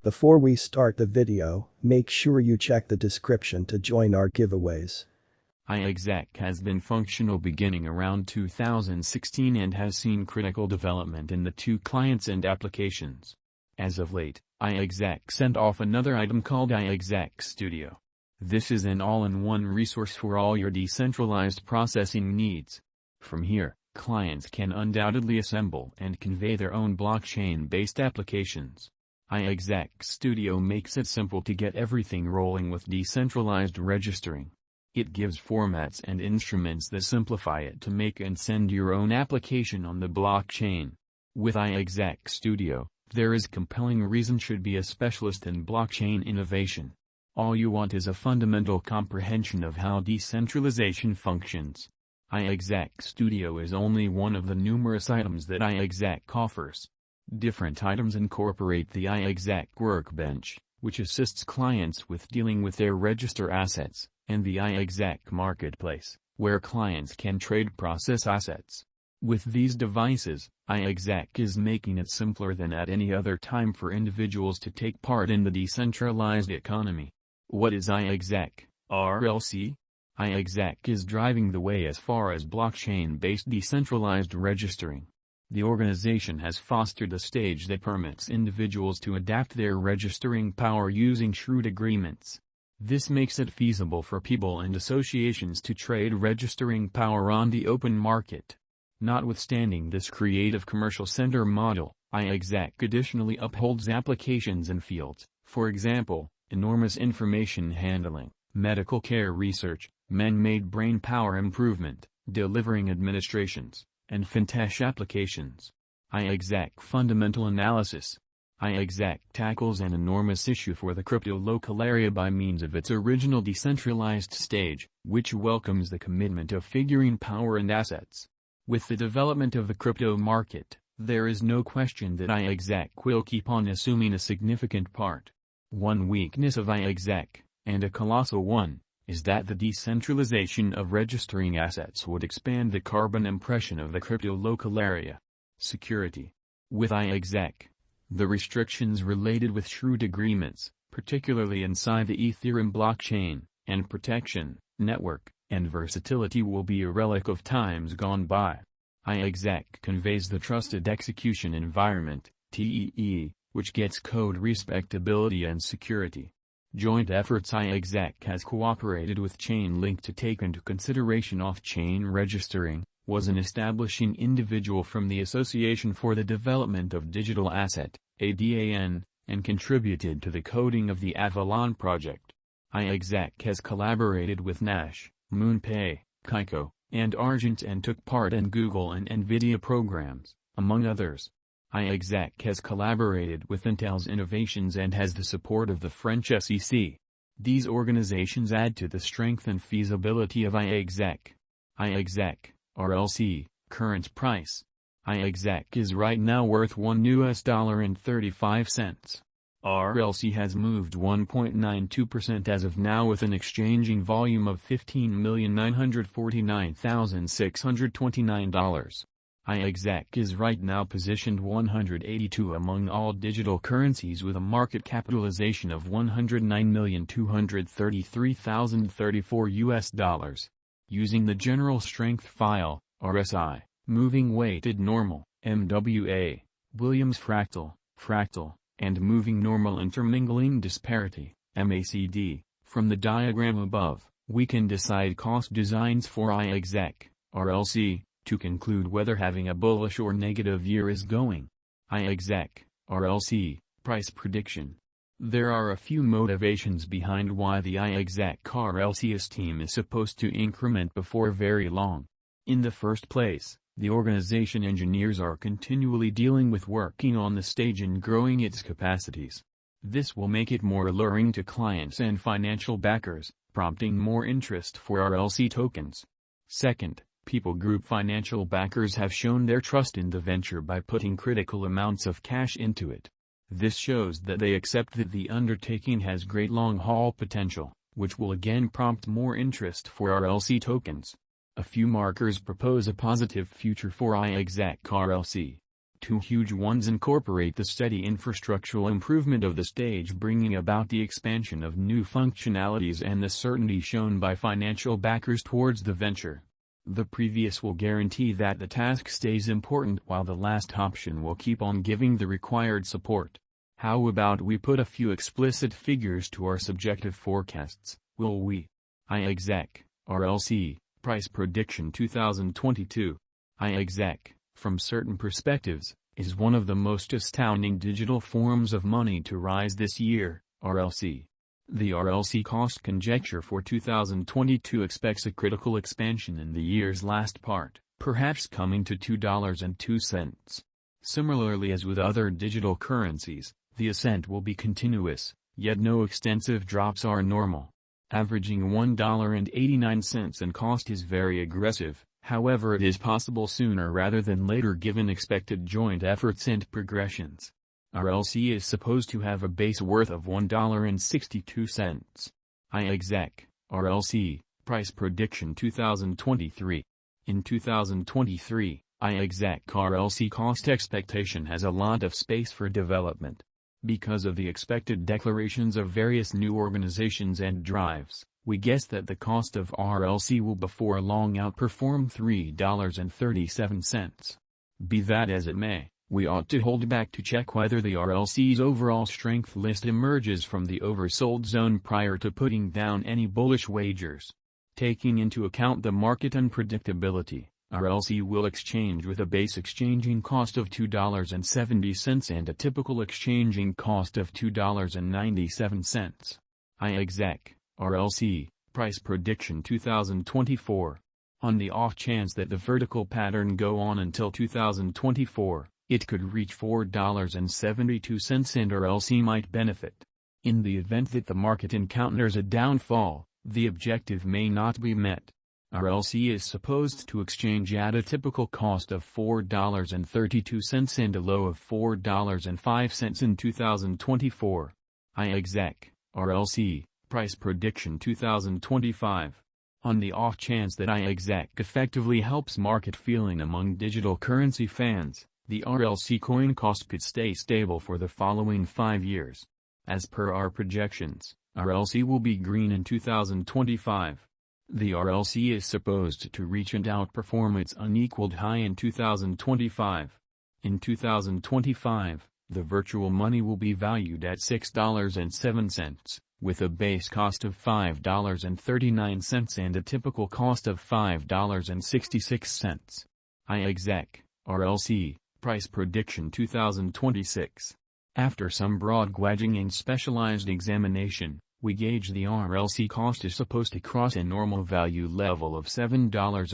Before we start the video, make sure you check the description to join our giveaways. iexec has been functional beginning around 2016 and has seen critical development in the two clients and applications. As of late, iexec sent off another item called iexec Studio. This is an all-in-one resource for all your decentralized processing needs. From here, clients can undoubtedly assemble and convey their own blockchain-based applications. iexec Studio makes it simple to get everything rolling with decentralized registering. It gives formats and instruments that simplify it to make and send your own application on the blockchain. With iexec Studio, there is compelling reason should be a specialist in blockchain innovation. All you want is a fundamental comprehension of how decentralization functions. iexec Studio is only one of the numerous items that iexec offers. Different items incorporate the iexec Workbench, which assists clients with dealing with their register assets, and the iexec Marketplace, where clients can trade process assets. With these devices, iexec is making it simpler than at any other time for individuals to take part in the decentralized economy. What is iexec, Rlc? iexec is driving the way as far as blockchain-based decentralized registering. The organization has fostered a stage that permits individuals to adapt their registering power using shrewd agreements. This makes it feasible for people and associations to trade registering power on the open market. Notwithstanding this creative commercial center model, iexec additionally upholds applications in fields, for example, enormous information handling, medical care research, man-made brain power improvement, delivering administrations, and fintech applications. iexec Fundamental Analysis. iexec tackles an enormous issue for the crypto local area by means of its original decentralized stage, which welcomes the commitment of figuring power and assets. With the development of the crypto market, there is no question that iexec will keep on assuming a significant part. One weakness of iexec, and a colossal one, is that the decentralization of registering assets would expand the carbon impression of the crypto local area. Security. With iexec, the restrictions related with shrewd agreements, particularly inside the Ethereum blockchain, and protection, network, and versatility will be a relic of times gone by. iexec conveys the trusted execution environment, TEE, which gets code respectability and security. Joint efforts. iexec has cooperated with Chainlink to take into consideration off-chain registering, was an establishing individual from the Association for the Development of Digital Asset, ADAN, and contributed to the coding of the Avalon project. iexec has collaborated with Nash, MoonPay, Kaiko, and Argent and took part in Google and NVIDIA programs, among others. iexec has collaborated with Intel's innovations and has the support of the French SEC. These organizations add to the strength and feasibility of iexec. iexec, Rlc, current price. iexec is right now worth $1.35. Rlc has moved 1.92% as of now with an exchanging volume of $15,949,629. iexec is right now positioned 182 among all digital currencies with a market capitalization of $109,233,034. Using the general strength file, RSI, moving weighted normal, MWA, Williams fractal, and moving normal intermingling disparity, MACD, from the diagram above, we can decide cost designs for iexec, Rlc, to conclude whether having a bullish or negative year is going. iexec, Rlc, Price Prediction. There are a few motivations behind why the iexec Rlc team is supposed to increment before very long. In the first place, the organization engineers are continually dealing with working on the stage and growing its capacities. This will make it more alluring to clients and financial backers, prompting more interest for Rlc tokens. Second, People Group financial backers have shown their trust in the venture by putting critical amounts of cash into it. This shows that they accept that the undertaking has great long-haul potential, which will again prompt more interest for Rlc tokens. A few markers propose a positive future for iexec Rlc. two huge ones incorporate the steady infrastructural improvement of the stage, bringing about the expansion of new functionalities and the certainty shown by financial backers towards the venture. The previous will guarantee that the task stays important, while the last option will keep on giving the required support. How about we put a few explicit figures to our subjective forecasts, will we? iexec, Rlc, Price Prediction 2022. iexec, from certain perspectives, is one of the most astounding digital forms of money to rise this year, Rlc. The Rlc cost conjecture for 2022 expects a critical expansion in the year's last part, perhaps coming to $2.02. Similarly as with other digital currencies, the ascent will be continuous, yet no extensive drops are normal. Averaging $1.89 in cost is very aggressive, however it is possible sooner rather than later given expected joint efforts and progressions. Rlc is supposed to have a base worth of $1.62. iexec, Rlc, Price Prediction 2023. In 2023, iexec Rlc cost expectation has a lot of space for development. Because of the expected declarations of various new organizations and drives, we guess that the cost of Rlc will before long outperform $3.37. Be that as it may, we ought to hold back to check whether the Rlc's overall strength list emerges from the oversold zone prior to putting down any bullish wagers. Taking into account the market unpredictability, Rlc will exchange with a base exchanging cost of $2.70 and a typical exchanging cost of $2.97. iexec, Rlc, Price Prediction 2024. On the off chance that the vertical pattern go on until 2024, it could reach $4.72 and Rlc might benefit. In the event that the market encounters a downfall, the objective may not be met. Rlc is supposed to exchange at a typical cost of $4.32 and a low of $4.05 in 2024. iexec, Rlc, Price Prediction 2025. On the off chance that iexec effectively helps market feeling among digital currency fans, the Rlc coin cost could stay stable for the following 5 years. As per our projections, Rlc will be green in 2025. The Rlc is supposed to reach and outperform its unequaled high in 2025. In 2025, the virtual money will be valued at $6.07, with a base cost of $5.39 and a typical cost of $5.66. iexec, Rlc, Price Prediction 2026. After some broad gauging and specialized examination, we gauge the Rlc cost is supposed to cross a normal value level of $7.